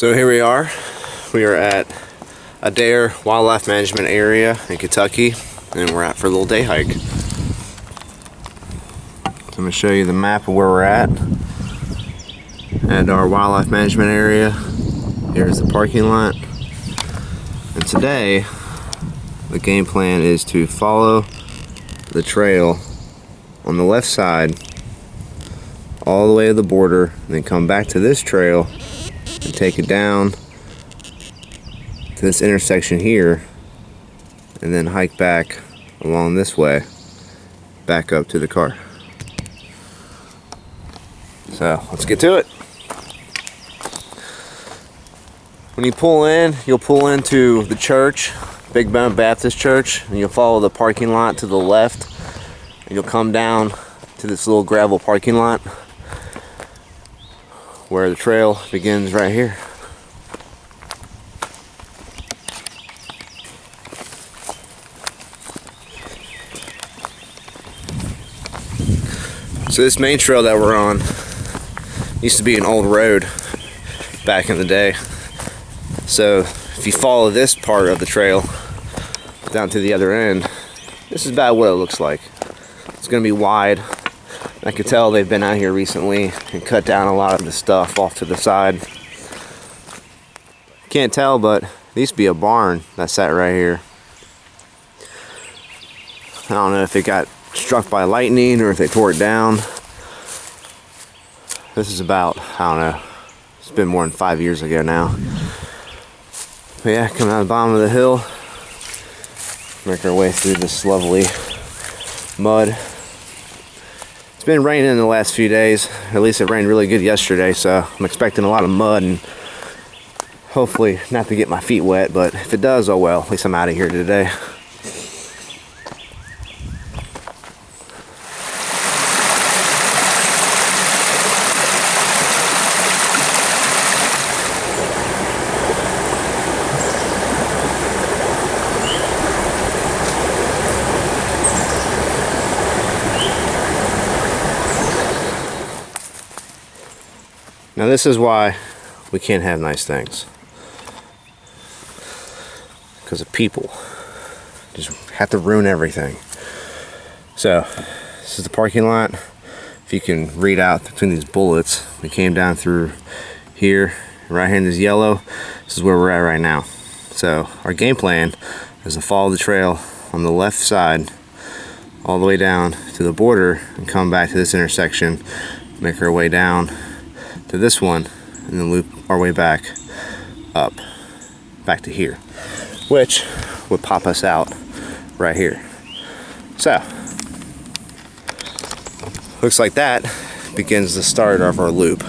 So here we are. We are at Adair Wildlife Management Area in Kentucky, and we're out for a little day hike. So I'm going to show you the map of where we're at our Wildlife Management Area. Here's the parking lot. And today, the game plan is to follow the trail on the left side all the way to the border, and then come back to this trail and take it down to this intersection here, and then hike back along this way back up to the car. So let's get to it. When you pull in, you'll pull into the church, Big Bone Baptist Church, and you'll follow the parking lot to the left, and you'll come down to this little gravel parking lot where the trail begins right here. So this main trail that we're on used to be an old road back in the day. So if you follow this part of the trail down to the other end, this is about what it looks like. It's going to be wide. I could tell they've been out here recently and cut down a lot of the stuff off to the side. Can't tell, but there used to be a barn that sat right here. I don't know if it got struck by lightning or if they tore it down. This is about, I don't know, it's been more than 5 years ago now. But yeah, coming out of the bottom of the hill, make our way through this lovely mud. It's been raining the last few days. At least it rained really good yesterday, so I'm expecting a lot of mud and hopefully not to get my feet wet, but if it does, oh well, at least I'm out of here today. Now this is why we can't have nice things. Because of people. Just have to ruin everything. So, this is the parking lot. If you can read out between these bullets, we came down through here, right here in this yellow. This is where we're at right now. So, our game plan is to follow the trail on the left side all the way down to the border and come back to this intersection, make our way down to this one, and then loop our way back up, back to here, which would pop us out right here. So, looks like that begins the start of our loop.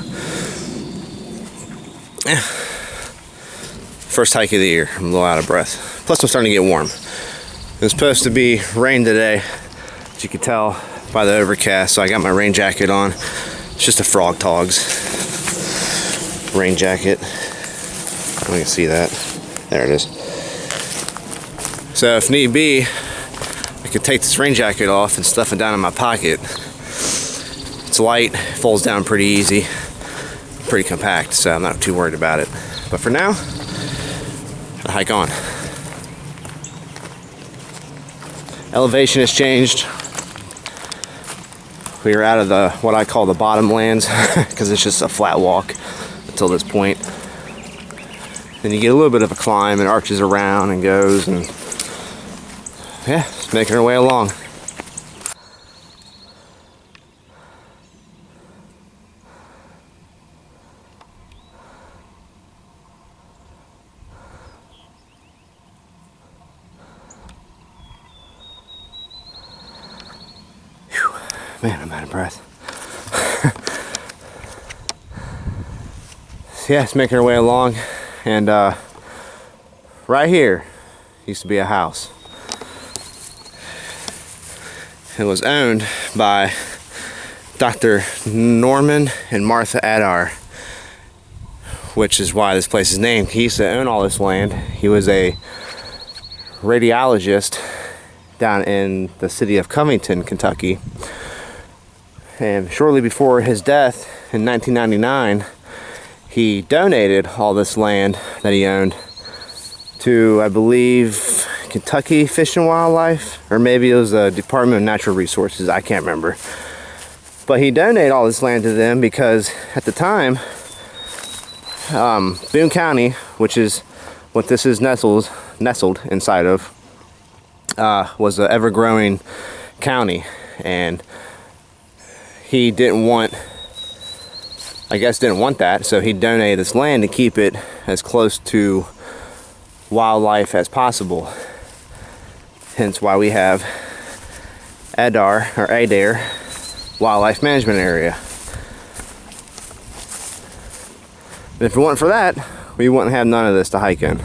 First hike of the year. I'm a little out of breath. Plus, I'm starting to get warm. It was supposed to be rain today, as you can tell by the overcast, so I got my rain jacket on. It's just a Frog Togs rain jacket. I can see that. There it is. So if need be, I could take this rain jacket off and stuff it down in my pocket. It's light, folds down pretty easy, pretty compact, so I'm not too worried about it. But for now, I'll hike on. Elevation has changed. We are out of the what I call the bottomlands because it's just a flat walk until this point. Then you get a little bit of a climb and arches around and goes, and yeah, just making our way along. Whew. Man, I'm out of breath. Yeah, it's making our way along, and right here used to be a house. It was owned by Dr. Norman and Martha Adair, which is why this place is named. He used to own all this land. He was a radiologist down in the city of Covington, Kentucky. And shortly before his death in 1999, he donated all this land that he owned to, I believe, Kentucky Fish and Wildlife, or maybe it was the Department of Natural Resources, I can't remember. But he donated all this land to them because at the time, Boone County, which is what this is nestled inside of, was an ever-growing county, and he didn't want that, so he donated this land to keep it as close to wildlife as possible. Hence why we have Adair Wildlife Management Area. And if it weren't for that, we wouldn't have none of this to hike in.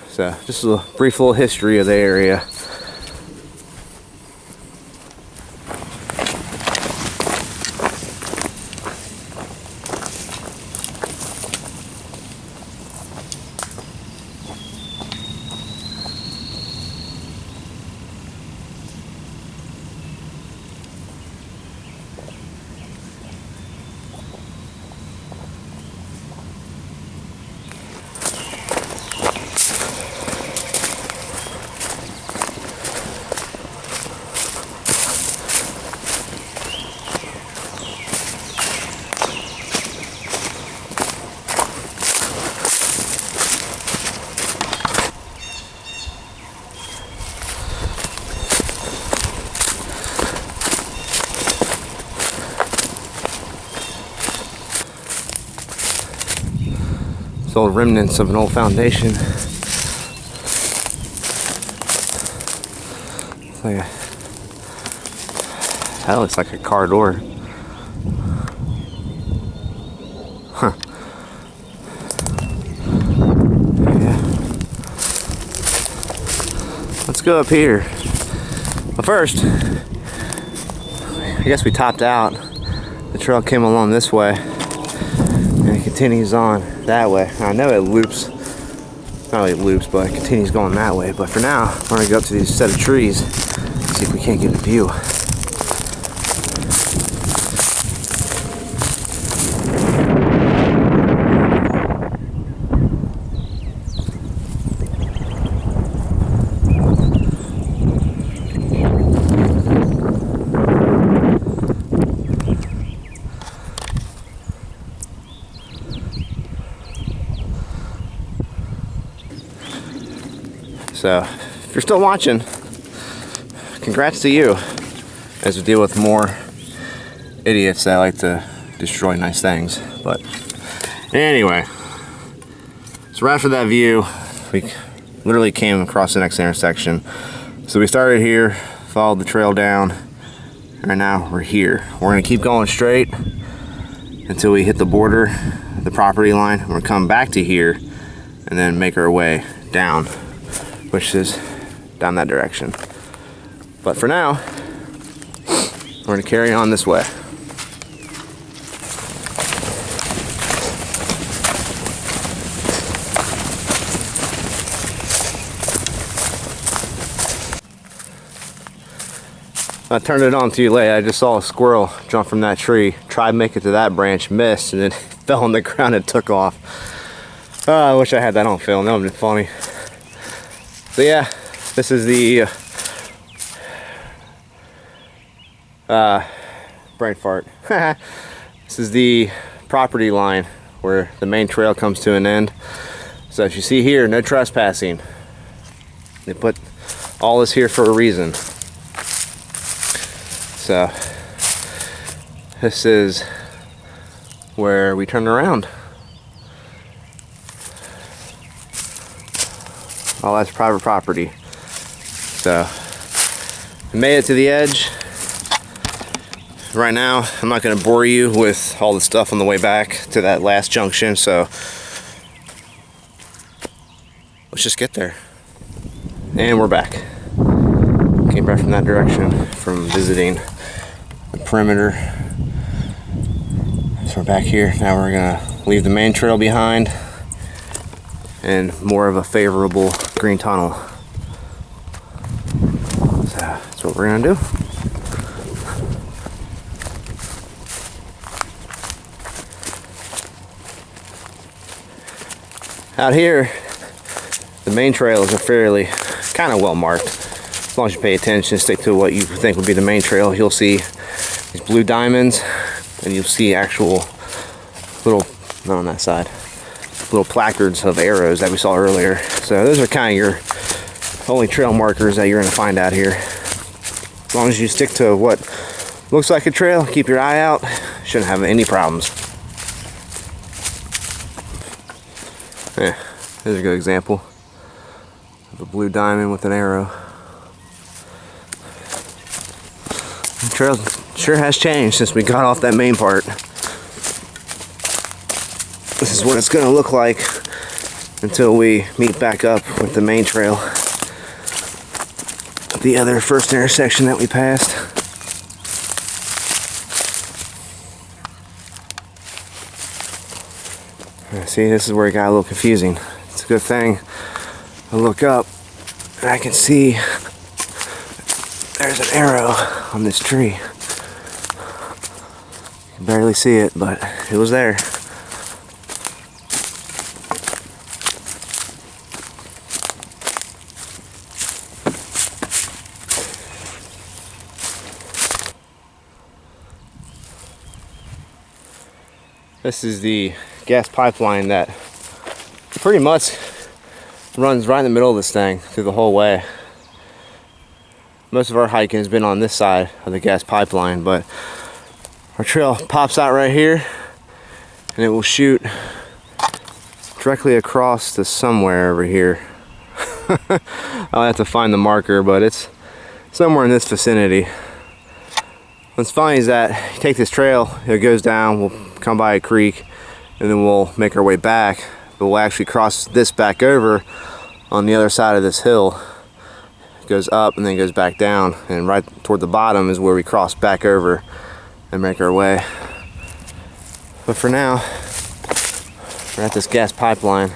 So just a brief little history of the area. It's old remnants of an old foundation. It's like that looks like a car door. Huh. Yeah. Let's go up here. But first, I guess we topped out. The trail came along this way, and it continues on that way. I know it loops, not really loops, but it continues going that way. But for now, we're gonna go up to these set of trees, see if we can't get a view. So, if you're still watching, congrats to you, as we deal with more idiots that like to destroy nice things. But anyway, so right after that view, we literally came across the next intersection. So we started here, followed the trail down, and now we're here. We're gonna keep going straight until we hit the border, the property line. We're gonna come back to here and then make our way down, which is down that direction. But for now, we're gonna carry on this way. I turned it on too late. I just saw a squirrel jump from that tree, tried to make it to that branch, missed, and then fell on the ground and took off. I wish I had that on film. That would have been funny. So yeah, this is the brain fart. This is the property line where the main trail comes to an end. So if you see here, no trespassing. They put all this here for a reason. So this is where we turn around. All that's private property. So we made it to the edge. Right now, I'm not going to bore you with all the stuff on the way back to that last junction, so let's just get there. And we're back. Came back from that direction from visiting the perimeter. So we're back here. Now we're going to leave the main trail behind and more of a favorable green tunnel. So that's what we're gonna do. out here, the main trails are fairly kind of well marked. As long as you pay attention, stick to what you think would be the main trail, you'll see these blue diamonds, and you'll see actual little, not on that side, little placards of arrows that we saw earlier. So those are kind of your only trail markers that you're going to find out here. As long as you stick to what looks like a trail, keep your eye out, shouldn't have any problems. Yeah, there's a good example of a blue diamond with an arrow. The trail sure has changed since we got off that main part. This is what it's going to look like until we meet back up with the main trail. The other first intersection that we passed. See, this is where it got a little confusing. It's a good thing I look up and I can see there's an arrow on this tree. You can barely see it, but it was there. This is the gas pipeline that pretty much runs right in the middle of this thing through the whole way. Most of our hiking has been on this side of the gas pipeline, but our trail pops out right here and it will shoot directly across to somewhere over here. I'll have to find the marker, but it's somewhere in this vicinity. What's funny is that you take this trail, it goes down, we'll come by a creek, and then we'll make our way back, but we'll actually cross this back over on the other side of this hill. It goes up and then goes back down, and right toward the bottom is where we cross back over and make our way. But for now, we're at this gas pipeline.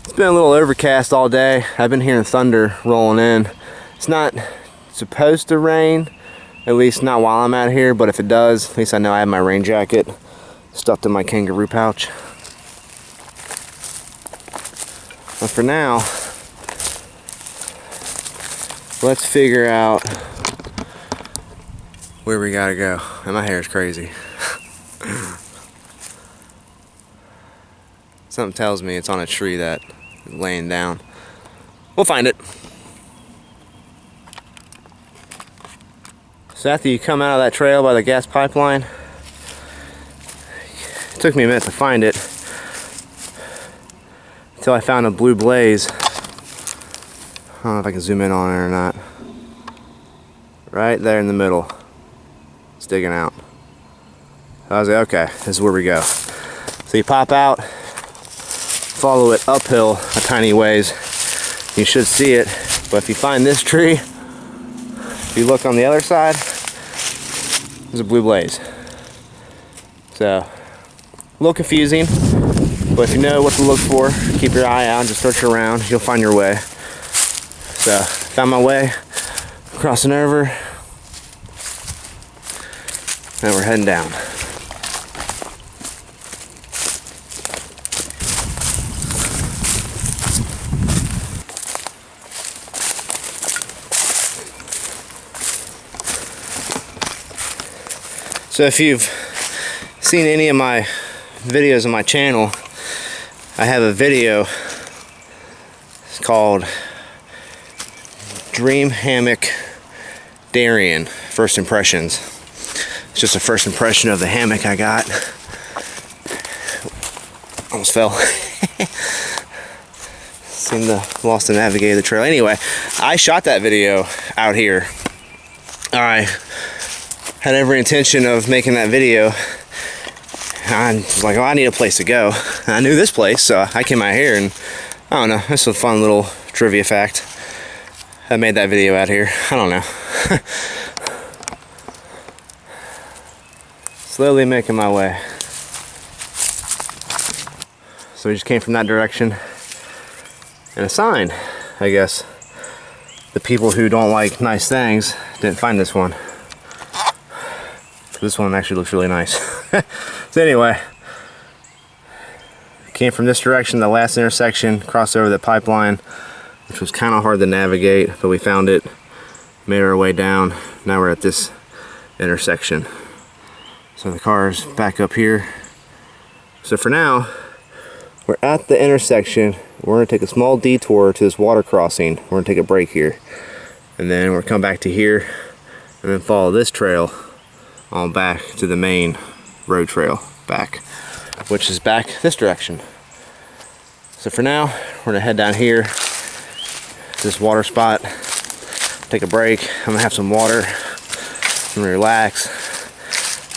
It's been a little overcast all day. I've been hearing thunder rolling in. It's not supposed to rain, at least not while I'm out here, but if it does, at least I know I have my rain jacket stuffed in my kangaroo pouch. But for now, let's figure out where we gotta go. And my hair is crazy. Something tells me it's on a tree that is laying down. We'll find it. So after you come out of that trail by the gas pipeline, it took me a minute to find it until I found a blue blaze. I don't know if I can zoom in on it or not. Right there in the middle, sticking out. So I was like, okay, this is where we go. So you pop out, follow it uphill a tiny ways. You should see it, but if you find this tree, if you look on the other side, there's a blue blaze. So, a little confusing, but if you know what to look for, keep your eye out and just search around, you'll find your way. So, found my way, crossing over, and we're heading down. So if you've seen any of my videos on my channel, I have a video. It's called Dream Hammock Darien First Impressions. It's just a first impression of the hammock I got. Almost fell. Seemed to lost to navigate the trail. Anyway, I shot that video out here. I had every intention of making that video. I was like, oh, I need a place to go. I knew this place, so I came out here, and I don't know, that's a fun little trivia fact. I made that video out here. I don't know. Slowly making my way. So we just came from that direction. And a sign, I guess. The people who don't like nice things didn't find this one. This one actually looks really nice. So anyway, Came from this direction, the last intersection, crossed over the pipeline, which was kind of hard to navigate, but we found it, made our way down. Now we're at this intersection. So the car's back up here. So for now, we're at the intersection. We're gonna take a small detour to this water crossing. We're gonna take a break here. And then we're gonna come back to here and then follow this trail on back to the main road trail back, which is back this direction. So for now, we're gonna head down here to this water spot, take a break. I'm gonna have some water, I'm gonna relax.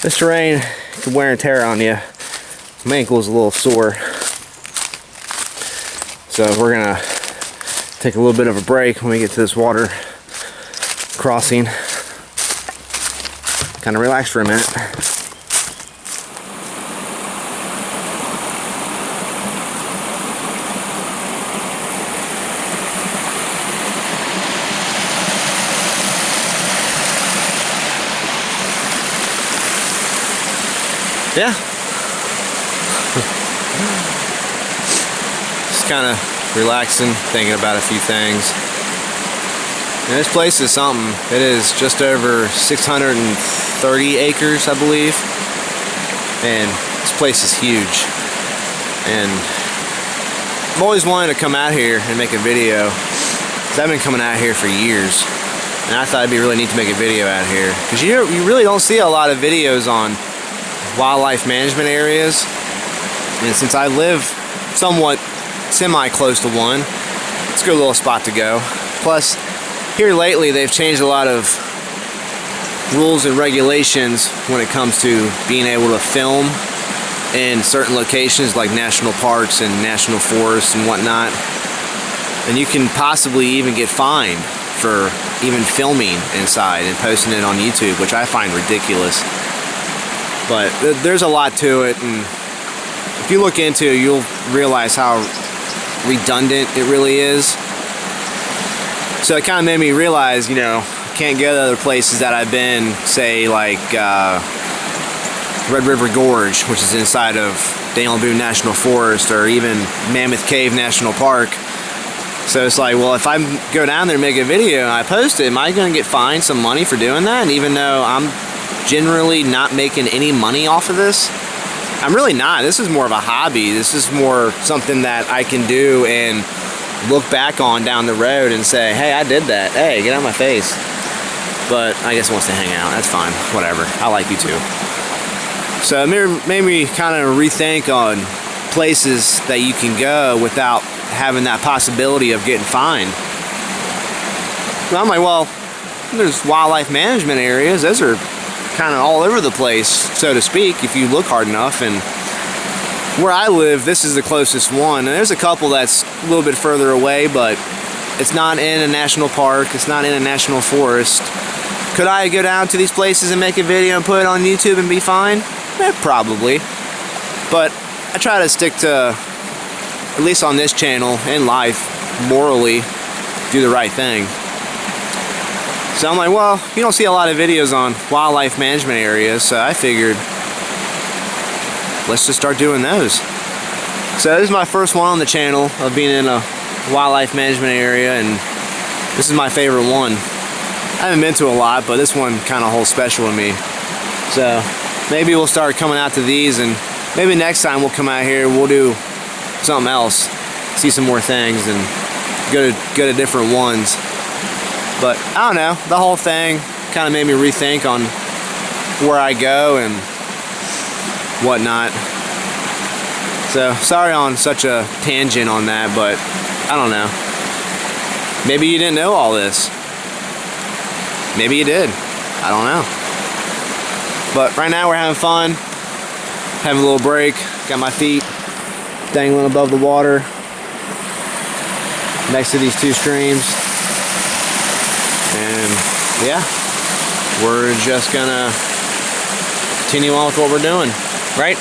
This terrain can wear and tear on you. My ankle's a little sore. So we're gonna take a little bit of a break when we get to this water crossing. Kind of relax for a minute. Yeah. Just kind of relaxing, thinking about a few things. And this place is something. It is just over 630 acres, I believe. And this place is huge. And I've always wanted to come out here and make a video, because I've been coming out here for years. And I thought it'd be really neat to make a video out here, because you really don't see a lot of videos on wildlife management areas. And since I live somewhat semi-close to one, it's a good little spot to go. Plus, here lately they've changed a lot of rules and regulations when it comes to being able to film in certain locations like national parks and national forests and whatnot. And you can possibly even get fined for even filming inside and posting it on YouTube, which I find ridiculous. But there's a lot to it, and if you look into it, you'll realize how redundant it really is. So it kind of made me realize, you know, I can't go to other places that I've been, say like Red River Gorge, which is inside of Daniel Boone National Forest, or even Mammoth Cave National Park. So it's like, well, if I go down there and make a video and I post it, am I going to get fined some money for doing that? And even though I'm generally not making any money off of this, I'm really not. This is more of a hobby. This is more something that I can do and look back on down the road and say, hey, I did that. Hey, get out of my face. But I guess it wants to hang out. That's fine. Whatever. I like you too. So it made me kind of rethink on places that you can go without having that possibility of getting fined. Well, I'm like, well, there's wildlife management areas. Those are kind of all over the place, so to speak, if you look hard enough. And where I live, this is the closest one, and there's a couple that's a little bit further away, but it's not in a national park, it's not in a national forest. Could I go down to these places and make a video and put it on YouTube and be fine? Probably. But I try to stick to, at least on this channel, in life, morally, do the right thing. So I'm like, well, you don't see a lot of videos on wildlife management areas, so I figured, let's just start doing those. So this is my first one on the channel of being in a wildlife management area, and this is my favorite one. I haven't been to a lot, but this one kind of holds special to me. So maybe we'll start coming out to these, and maybe next time we'll come out here, we'll do something else, see some more things, and go to different ones. But I don't know, the whole thing kind of made me rethink on where I go and whatnot. So sorry on such a tangent on that, but I don't know. Maybe you didn't know all this. Maybe you did. I don't know. But right now we're having fun, having a little break. Got my feet dangling above the water next to these two streams. And yeah, we're just gonna continue on with what we're doing. Right?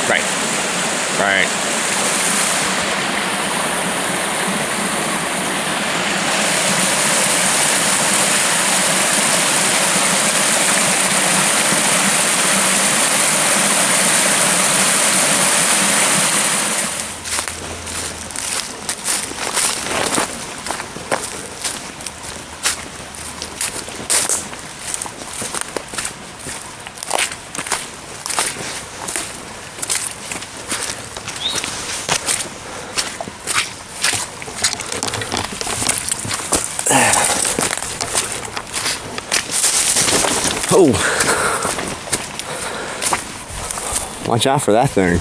Right. Right. Oh, watch out for that thing.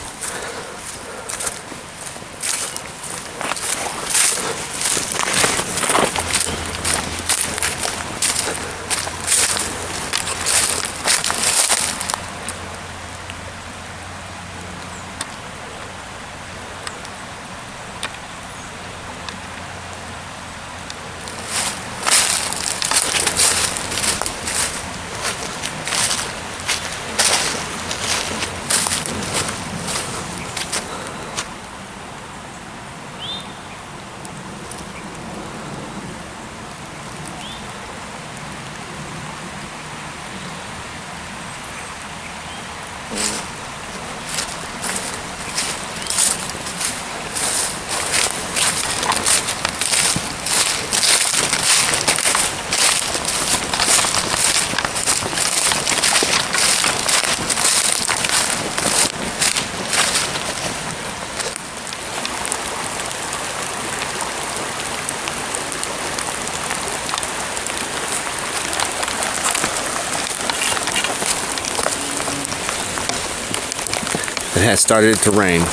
It has started to rain.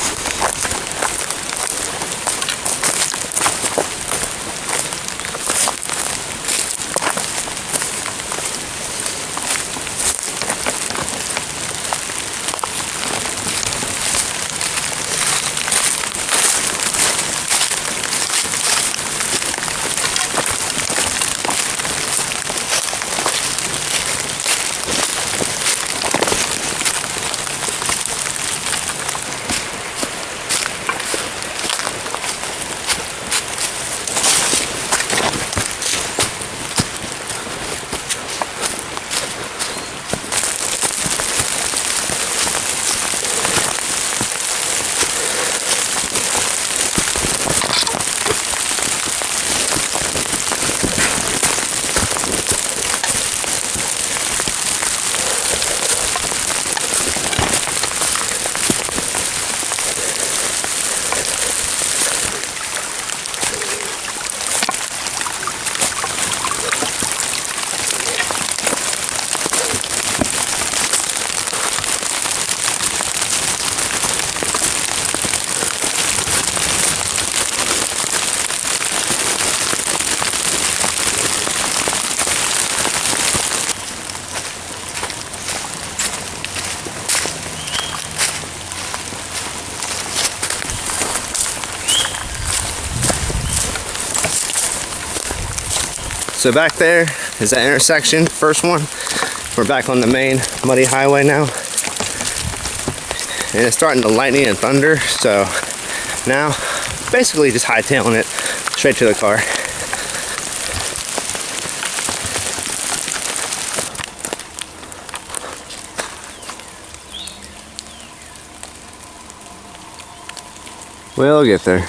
So back there is that intersection, first one. We're back on the main muddy highway now. And it's starting to lightning and thunder, so now basically just hightailing it straight to the car. We'll get there.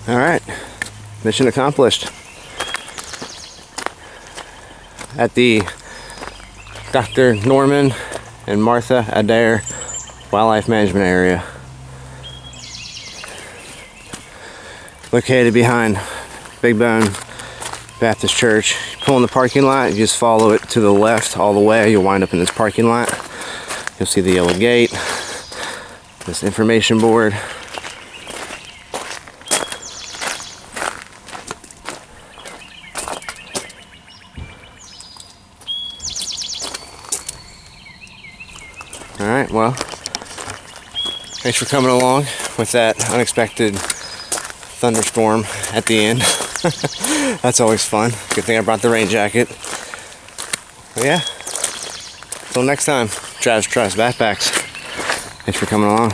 All right, mission accomplished. At the Dr. Norman and Martha Adair Wildlife Management Area. Located behind Big Bone Baptist Church. You pull in the parking lot, you just follow it to the left all the way, you'll wind up in this parking lot. You'll see the yellow gate, this information board. Alright, well, thanks for coming along with that unexpected thunderstorm at the end. That's always fun. Good thing I brought the rain jacket. But yeah, until next time, Travis Trust Backpacks. Thanks for coming along.